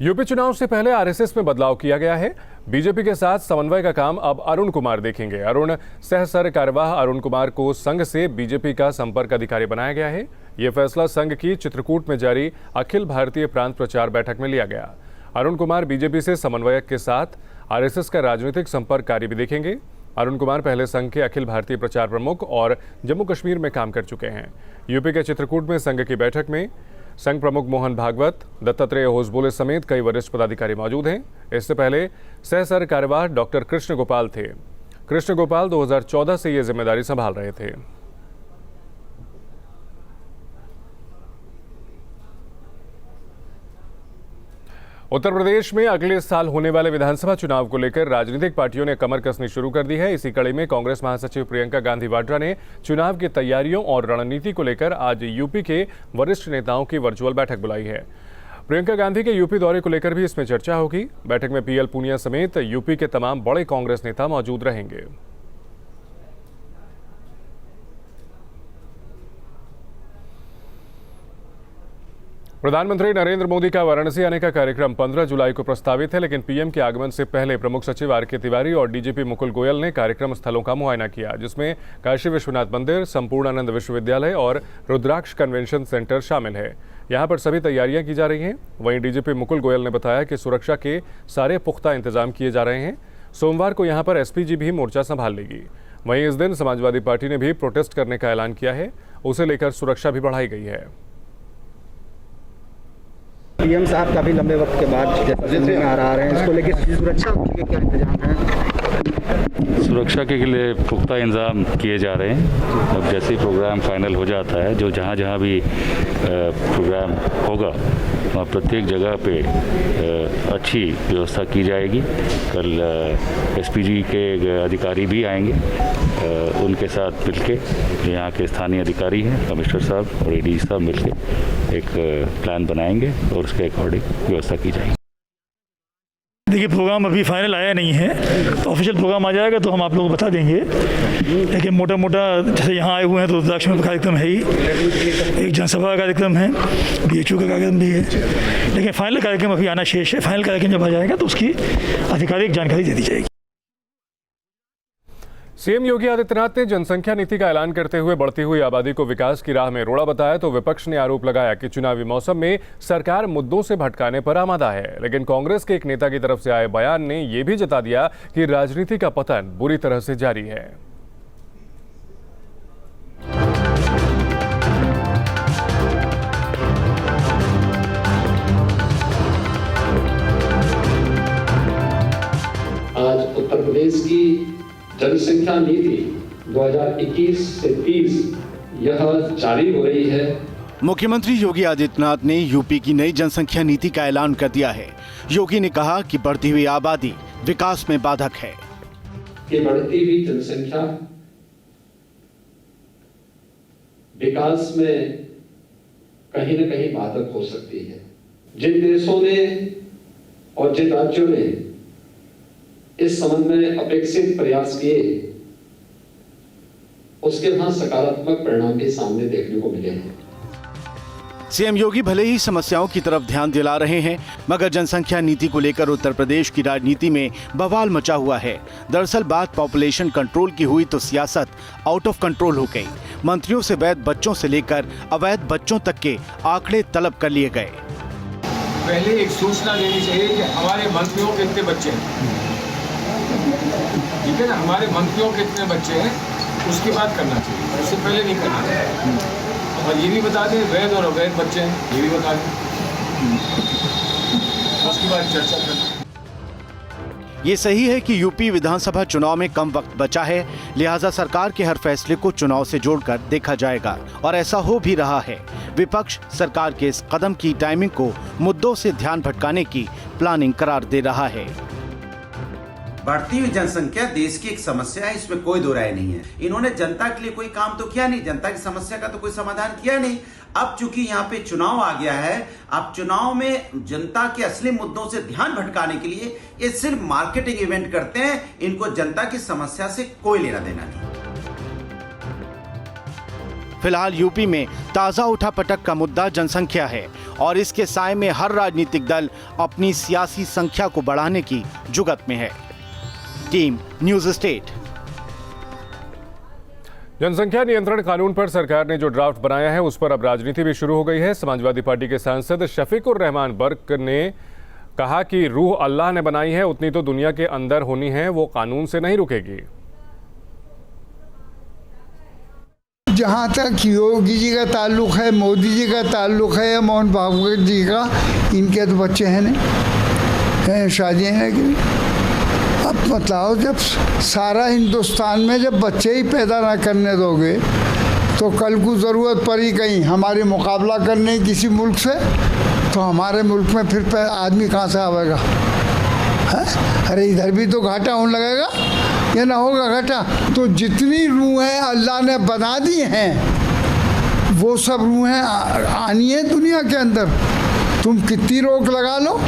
UP चुनाव से पहले आरएसएस में बदलाव किया गया है। बीजेपी के साथ समन्वय का काम अब अरुण कुमार देखेंगे। अरुण सहसर कार्यवाह अरुण कुमार को संघ से बीजेपी का संपर्क अधिकारी बनाया गया है। ये फैसला संघ की चित्रकूट में जारी अखिल भारतीय प्रांत प्रचार बैठक में लिया गया। अरुण कुमार बीजेपी से समन्वयक के साथ आरएसएस का राजनीतिक संपर्क कार्य भी देखेंगे। अरुण कुमार पहले संघ के अखिल भारतीय प्रचार प्रमुख और जम्मू कश्मीर में काम कर चुके हैं। यूपी के चित्रकूट में संघ की बैठक में संघ प्रमुख मोहन भागवत, दत्तात्रेय होसबोले समेत कई वरिष्ठ पदाधिकारी मौजूद हैं। इससे पहले सहसर कार्यवाह डॉक्टर कृष्ण गोपाल थे। कृष्ण गोपाल 2014 से ये जिम्मेदारी संभाल रहे थे। उत्तर प्रदेश में अगले साल होने वाले विधानसभा चुनाव को लेकर राजनीतिक पार्टियों ने कमर कसनी शुरू कर दी है। इसी कड़ी में कांग्रेस महासचिव प्रियंका गांधी वाड्रा ने चुनाव की तैयारियों और रणनीति को लेकर आज यूपी के वरिष्ठ नेताओं की वर्चुअल बैठक बुलाई है। प्रियंका गांधी के यूपी दौरे को लेकर भी इसमें चर्चा होगी। बैठक में पीएल पूनिया समेत यूपी के तमाम बड़े कांग्रेस नेता मौजूद रहेंगे। प्रधानमंत्री नरेंद्र मोदी का वाराणसी आने का कार्यक्रम 15 जुलाई को प्रस्तावित है, लेकिन पीएम के आगमन से पहले प्रमुख सचिव आर के तिवारी और डीजीपी मुकुल गोयल ने कार्यक्रम स्थलों का मुआयना किया, जिसमें काशी विश्वनाथ मंदिर, संपूर्णानंद विश्वविद्यालय और रुद्राक्ष कन्वेंशन सेंटर शामिल है। यहां पर सभी तैयारियां की जा रही हैं। वहीं डीजीपी मुकुल गोयल ने बताया कि सुरक्षा के सारे पुख्ता इंतजाम किए जा रहे हैं। सोमवार को यहां पर एसपीजी भी मोर्चा संभाल लेगी। वहीं इस दिन समाजवादी पार्टी ने भी प्रोटेस्ट करने का ऐलान किया है। उसे लेकर सुरक्षा भी बढ़ाई गई है। पीएम साहब काफी लंबे वक्त के बाद आ रहे हैं, इसको लेकर सुरक्षा के क्या इंतजाम है? सुरक्षा के लिए पुख्ता इंतजाम किए जा रहे हैं। अब जैसे ही प्रोग्राम फाइनल हो जाता है, जो जहाँ भी प्रोग्राम होगा वहाँ प्रत्येक जगह पे अच्छी व्यवस्था की जाएगी। कल एसपीजी के अधिकारी भी आएंगे, उनके साथ मिलके यहाँ के स्थानीय अधिकारी हैं, कमिश्नर साहब और एडी साहब मिलके एक प्लान बनाएंगे और उसके अकॉर्डिंग व्यवस्था की जाएगी। देखिए, प्रोग्राम अभी फाइनल आया नहीं है, तो ऑफिशियल प्रोग्राम आ जाएगा तो हम आप लोगों को बता देंगे। लेकिन मोटा मोटा जैसे यहाँ आए हुए हैं तो रुद्राक्ष में कार्यक्रम है ही, एक जनसभा का कार्यक्रम है, बीएचयू का कार्यक्रम भी है, लेकिन फाइनल कार्यक्रम अभी आना शेष है। फाइनल कार्यक्रम जब आ जाएगा तो उसकी आधिकारिक जानकारी दे दी जाएगी। सीएम योगी आदित्यनाथ ने जनसंख्या नीति का ऐलान करते हुए बढ़ती हुई आबादी को विकास की राह में रोड़ा बताया, तो विपक्ष ने आरोप लगाया कि चुनावी मौसम में सरकार मुद्दों से भटकाने पर आमादा है। लेकिन कांग्रेस के एक नेता की तरफ से आए बयान ने यह भी जता दिया कि राजनीति का पतन बुरी तरह से जारी है। आज उत्तर प्रदेश की जनसंख्या नीति 2021 से 30 यह जारी हो रही है। मुख्यमंत्री योगी आदित्यनाथ ने यूपी की नई जनसंख्या नीति का ऐलान कर दिया है। योगी ने कहा कि बढ़ती हुई आबादी विकास में बाधक है। कि बढ़ती हुई जनसंख्या विकास में कहीं न कहीं बाधक हो सकती है। जिन देशों ने और जिन राज्यों ने इस संबंध में अपेक्षित प्रयास किए, उसके वहां सकारात्मक परिणाम भी सामने देखने को मिले हैं। सीएम योगी भले ही समस्याओं की तरफ ध्यान दिला रहे हैं, मगर जनसंख्या नीति को लेकर उत्तर प्रदेश की राजनीति में बवाल मचा हुआ है। दरअसल बात पॉपुलेशन कंट्रोल की हुई तो सियासत आउट ऑफ कंट्रोल हो गई। मंत्रियों से वैध बच्चों से लेकर अवैध बच्चों तक के आंकड़े तलब कर लिए गए। पहले एक सूचना देनी चाहिए कि हमारे मंत्रियों के कितने बच्चे हैं, ठीक है ना, हमारे मंत्रियों के कितने बच्चे हैं, उसकी बात करना चाहिए, उससे पहले नहीं करना चाहिए। और ये भी बता दें वैध और अवैध बच्चे हैं, ये भी बता दें, उसके बाद चर्चा करें। ये सही है कि यूपी विधानसभा चुनाव में कम वक्त बचा है, लिहाजा सरकार के हर फैसले को चुनाव से जोड़कर देखा जाएगा, और ऐसा हो भी रहा है। विपक्ष सरकार के इस कदम की टाइमिंग को मुद्दों से ध्यान भटकाने की प्लानिंग करार दे रहा है। बढ़ती हुई जनसंख्या देश की एक समस्या है, इसमें कोई दो राय नहीं है। इन्होंने जनता के लिए कोई काम तो किया नहीं, जनता की समस्या का तो कोई समाधान किया नहीं। अब चूंकि यहाँ पे चुनाव आ गया है, अब चुनाव में जनता के असली मुद्दों से ध्यान भटकाने के लिए ये सिर्फ मार्केटिंग इवेंट करते हैं। इनको जनता की समस्या से कोई लेना देना नहीं। फिलहाल यूपी में ताज़ा उठापटक का मुद्दा जनसंख्या है और इसके साए में हर राजनीतिक दल अपनी सियासी संख्या को बढ़ाने की जुगत में है। Team news state. जनसंख्या नियंत्रण कानून पर सरकार ने जो ड्राफ्ट बनाया है उस पर अब राजनीति भी शुरू हो गई है। समाजवादी पार्टी के सांसद शफीकुर रहमान बर्क ने कहा कि रूह अल्लाह ने बनाई है, उतनी तो दुनिया के अंदर होनी है, वो कानून से नहीं रुकेगी। जहाँ तक योगी जी का ताल्लुक है, मोदी जी का ताल्लुक है या मोहन भागवत जी का, इनके तो बच्चे हैं नहीं, शादियाँ हैं कि नहीं। अब बताओ, जब सारा हिंदुस्तान में जब बच्चे ही पैदा ना करने दोगे तो कल को ज़रूरत पड़ी कहीं हमारी मुकाबला करने किसी मुल्क से, तो हमारे मुल्क में फिर आदमी कहाँ से आवेगा? अरे इधर भी तो घाटा होने लगेगा, ये ना होगा घाटा। तो जितनी रूहें अल्लाह ने बना दी हैं वो सब रूहें आनी है दुनिया के अंदर, तुम कितनी रोक लगा लो।